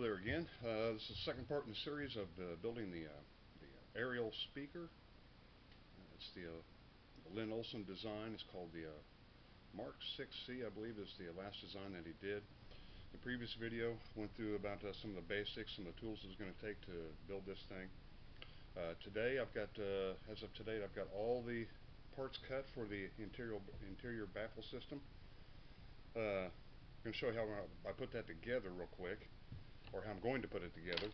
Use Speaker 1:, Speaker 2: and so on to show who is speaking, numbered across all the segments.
Speaker 1: there again. This is the second part in the series of building the aerial speaker. It's the Lynn Olson design. It's called the Mark 6C, I believe, is the last design that he did. The previous video went through about some of the basics, some of the tools it was going to take to build this thing. Today, as of today, I've got all the parts cut for the interior baffle system. I'm going to show you how I put that together real quick, or how I'm going to put it together.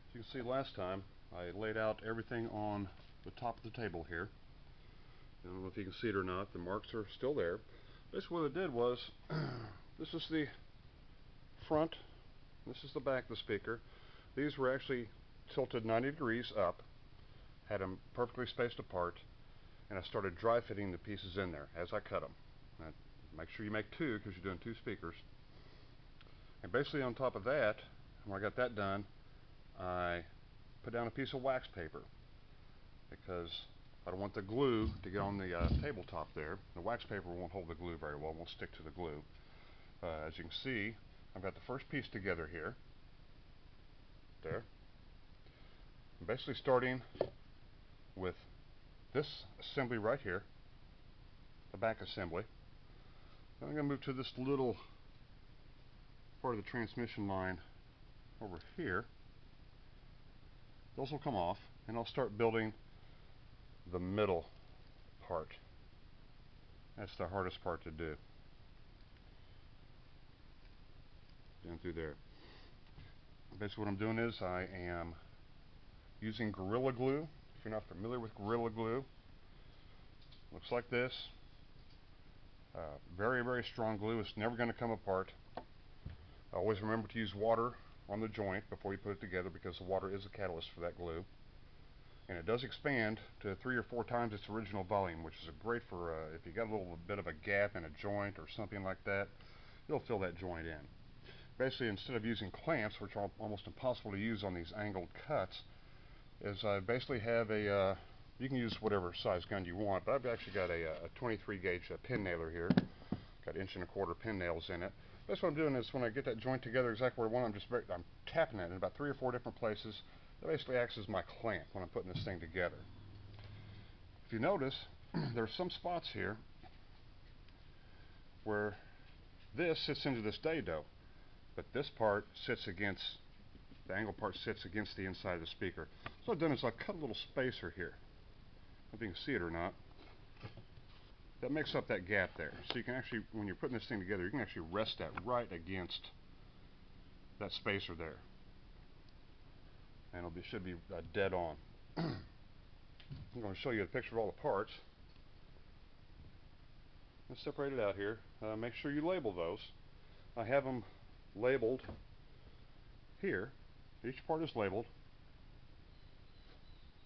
Speaker 1: As you can see, last time I laid out everything on the top of the table here. I don't know if you can see it or not. The marks are still there. Basically what I did was, this is the front, this is the back of the speaker. These were actually tilted 90 degrees up, had them perfectly spaced apart, and I started dry fitting the pieces in there as I cut them. Now, make sure you make two because you're doing two speakers. And basically on top of that, when I got that done, I put down a piece of wax paper because I don't want the glue to get on the tabletop there. The wax paper won't hold the glue very well, won't stick to the glue. As you can see, I've got the first piece together here. There. I'm basically starting with this assembly right here, the back assembly. Then I'm going to move to this little part of the transmission line over here. Those will come off, and I'll start building the middle part. That's the hardest part to do. Down through there. Basically what I'm doing is I am using Gorilla Glue. If you're not familiar with Gorilla Glue, looks like this. Very, very strong glue. It's never going to come apart. Always remember to use water on the joint before you put it together, because the water is a catalyst for that glue. And it does expand to 3 or 4 times its original volume, which is great for if you got a little bit of a gap in a joint or something like that, you'll fill that joint in. Basically, instead of using clamps, which are almost impossible to use on these angled cuts, is I basically have a, you can use whatever size gun you want, but I've actually got a 23 gauge pin nailer here. Got 1¼ inch pin nails in it. That's what I'm doing is when I get that joint together exactly where I want, I'm tapping it in about 3 or 4 different places. That basically acts as my clamp when I'm putting this thing together. If you notice, there's some spots here where this sits into this dado, but this part sits against, the angle part sits against the inside of the speaker. So what I've done is I've cut a little spacer here. I don't know if you can see it or not. That makes up that gap there. So you can actually, when you're putting this thing together, you can actually rest that right against that spacer there. And it should be dead on. I'm going to show you a picture of all the parts. Let's separate it out here. Make sure you label those. I have them labeled here. Each part is labeled.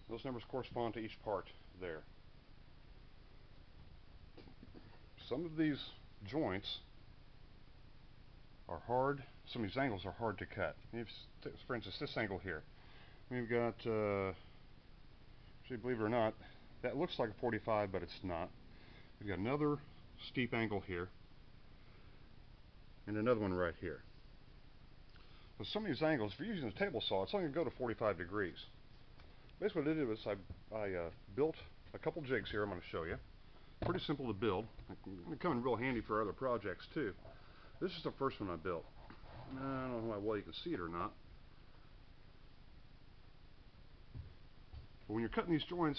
Speaker 1: Those numbers correspond to each part there. Some of these joints are hard. Some of these angles are hard to cut. For instance, this angle here. We've got, actually, believe it or not, that looks like a 45, but it's not. We've got another steep angle here, and another one right here. So some of these angles, if you're using a table saw, it's only going to go to 45 degrees. Basically what I did was I built a couple jigs here I'm going to show you. Pretty simple to build. They come in real handy for other projects too. This is the first one I built. I don't know how well you can see it or not. But when you're cutting these joints,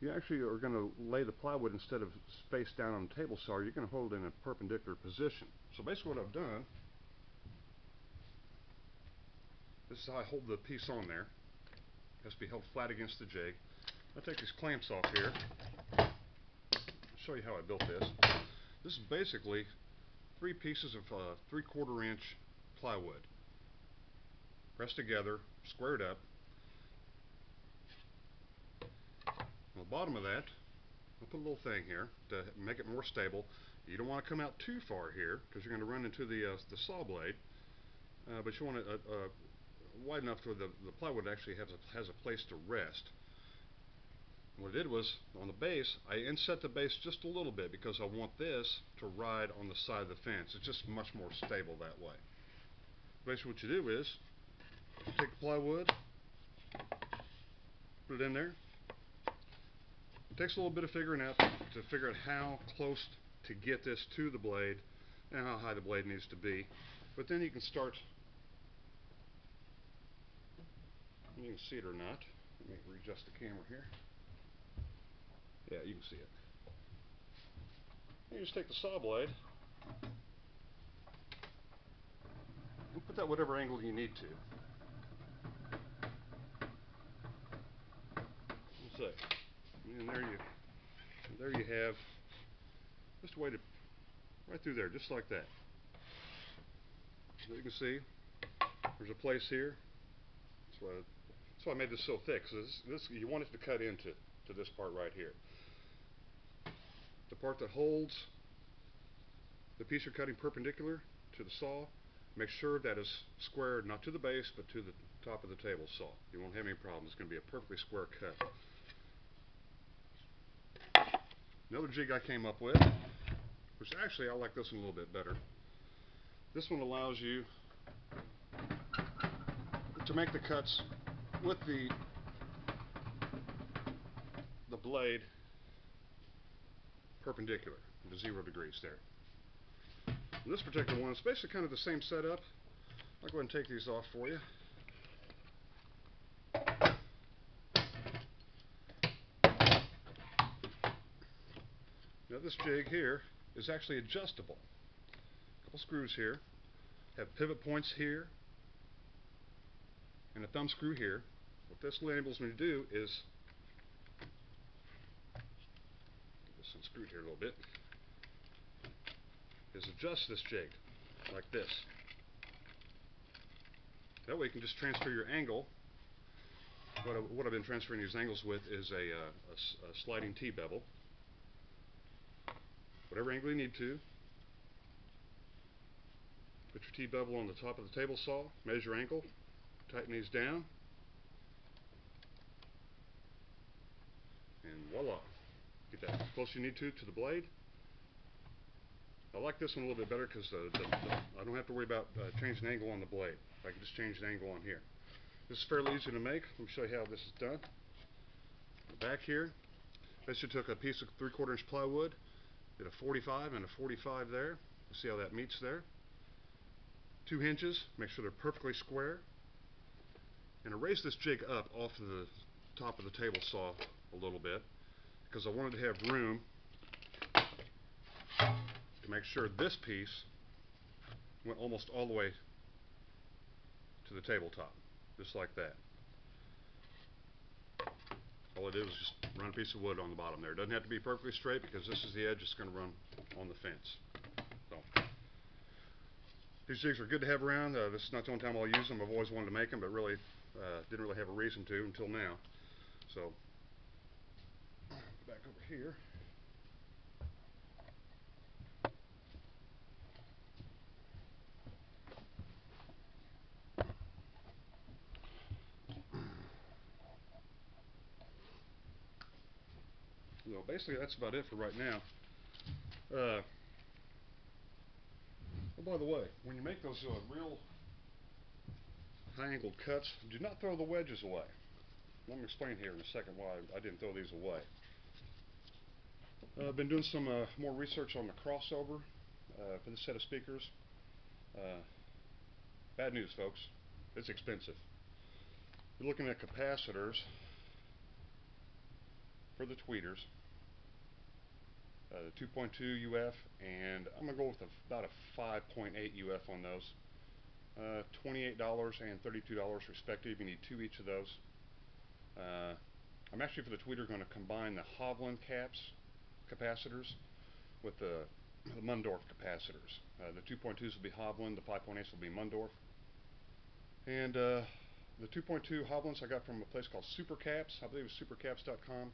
Speaker 1: you actually are going to lay the plywood instead of spaced down on the table saw. You're going to hold it in a perpendicular position. So basically what I've done, this is how I hold the piece on there. It has to be held flat against the jig. I'll take these clamps off here. I'll show you how I built this. This is basically 3 pieces of 3/4 inch plywood. Pressed together, squared up. On the bottom of that, I'll put a little thing here to make it more stable. You don't want to come out too far here because you're going to run into the saw blade, but you want it wide enough for the plywood actually has a place to rest. What I did was, on the base, I inset the base just a little bit because I want this to ride on the side of the fence. It's just much more stable that way. Basically what you do is, you take the plywood, put it in there. It takes a little bit of figuring out to figure out how close to get this to the blade and how high the blade needs to be. But then you can start, you can see it or not. Let me readjust the camera here. Yeah, you can see it. You just take the saw blade and put that whatever angle you need to. Let's see. And there you have just a way to, right through there, just like that. So you can see there's a place here. That's why I made this so thick. So this you want it to cut into this part right here. The part that holds the piece you're cutting perpendicular to the saw, make sure that is square not to the base but to the top of the table saw. You won't have any problems. It's going to be a perfectly square cut. Another jig I came up with, which actually I like this one a little bit better. This one allows you to make the cuts with the blade perpendicular to 0 degrees there. And this particular one is basically kind of the same setup. I'll go ahead and take these off for you. Now this jig here is actually adjustable. A couple screws here, have pivot points here, and a thumb screw here. What this enables me to do is, get this unscrewed here a little bit, is adjust this jig like this. That way you can just transfer your angle. What I've been transferring these angles with is a sliding T-bevel. Whatever angle you need to. Put your T-bevel on the top of the table saw, measure angle, tighten these down, and voila. Get that as close as you need to the blade. I like this one a little bit better because I don't have to worry about changing angle on the blade. I can just change the angle on here. This is fairly easy to make. Let me show you how this is done. Back here, basically took a piece of 3/4 inch plywood, did a 45 and a 45 there. You see how that meets there. 2 hinges, make sure they're perfectly square. And I raised this jig up off of the top of the table saw a little bit because I wanted to have room to make sure this piece went almost all the way to the tabletop, just like that. All I did was just run a piece of wood on the bottom there. It doesn't have to be perfectly straight because this is the edge that's going to run on the fence. So, these jigs are good to have around. This is not the only time I'll use them. I've always wanted to make them, but really didn't really have a reason to until now. So, back over here. So basically that's about it for right now. Oh, by the way, when you make those real high angle cuts, do not throw the wedges away. Let me explain here in a second why I didn't throw these away. I've been doing some more research on the crossover for this set of speakers. Bad news, folks. It's expensive. You're looking at capacitors for the tweeters, the 2.2 UF, and I'm going to go with about a 5.8 UF on those. $28 and $32 respectively. You need 2 each of those. I'm actually for the tweeter going to combine the Hovland capacitors with the Mundorf capacitors. The 2.2s will be Hovland, the 5.8s will be Mundorf. And the 2.2 Hovlands I got from a place called Supercaps. I believe it's supercaps.com.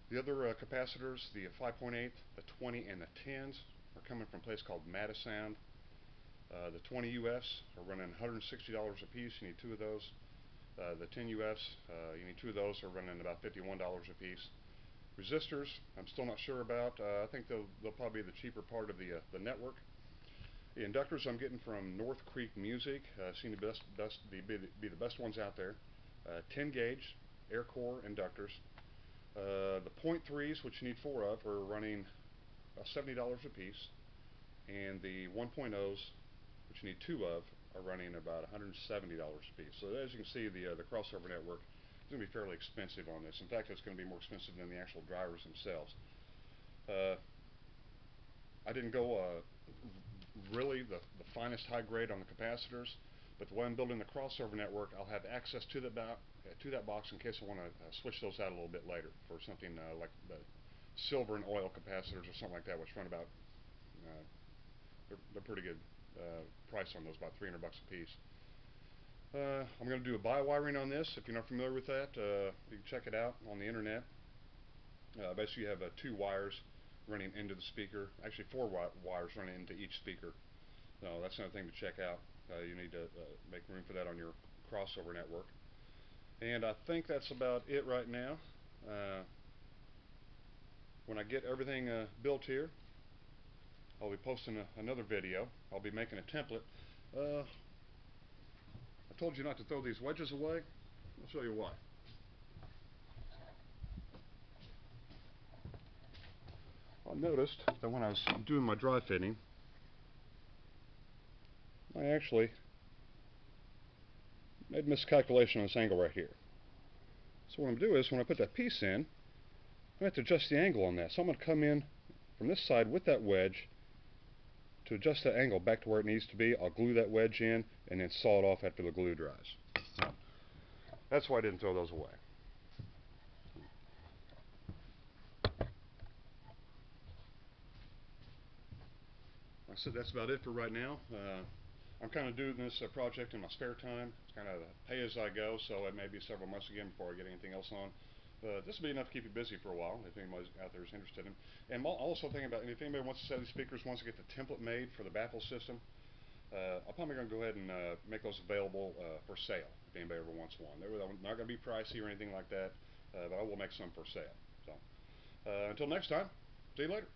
Speaker 1: The other capacitors, the 5.8, the 20, and the 10s are coming from a place called Matasound. The 20 UFs are running $160 a piece. You need 2 of those. The 10 UFs, you need 2 of those, are running about $51 a piece. Resistors, I'm still not sure about. I think they'll probably be the cheaper part of the network. The inductors I'm getting from North Creek Music seem to be the best ones out there. 10 gauge air core inductors. The .3s, which you need 4 of, are running about $70 a piece, and the 1.0s, which you need 2 of, are running about $170 a piece. So as you can see, the crossover network is going to be fairly expensive on this. In fact, it's going to be more expensive than the actual drivers themselves. I didn't go really the finest high grade on the capacitors, but the way I'm building the crossover network, I'll have access to that box in case I want to switch those out a little bit later for something like the silver and oil capacitors or something like that, which run about, they're pretty good price on those, about $300 a piece. I'm going to do a bi-wiring on this. If you're not familiar with that, you can check it out on the internet. Basically, you have 2 wires running into the speaker. Actually, 4 wires running into each speaker. So that's another thing to check out. You need to make room for that on your crossover network. And I think that's about it right now. When I get everything built here, I'll be posting another video. I'll be making a template. I told you not to throw these wedges away. I'll show you why. I noticed that when I was doing my dry fitting, I actually made a miscalculation on this angle right here. So what I'm going to do is, when I put that piece in, I have to adjust the angle on that. So I'm going to come in from this side with that wedge to adjust that angle back to where it needs to be. I'll glue that wedge in and then saw it off after the glue dries. So that's why I didn't throw those away. So that's about it for right now. I'm kind of doing this project in my spare time. It's kind of pay as I go, so it may be several months again before I get anything else on. But this will be enough to keep you busy for a while, if anybody out there is interested in. And also thinking about, if anybody wants to sell these speakers, wants to get the template made for the baffle system, I'm probably going to go ahead and make those available for sale, if anybody ever wants one. They're not going to be pricey or anything like that, but I will make some for sale. So until next time, see you later.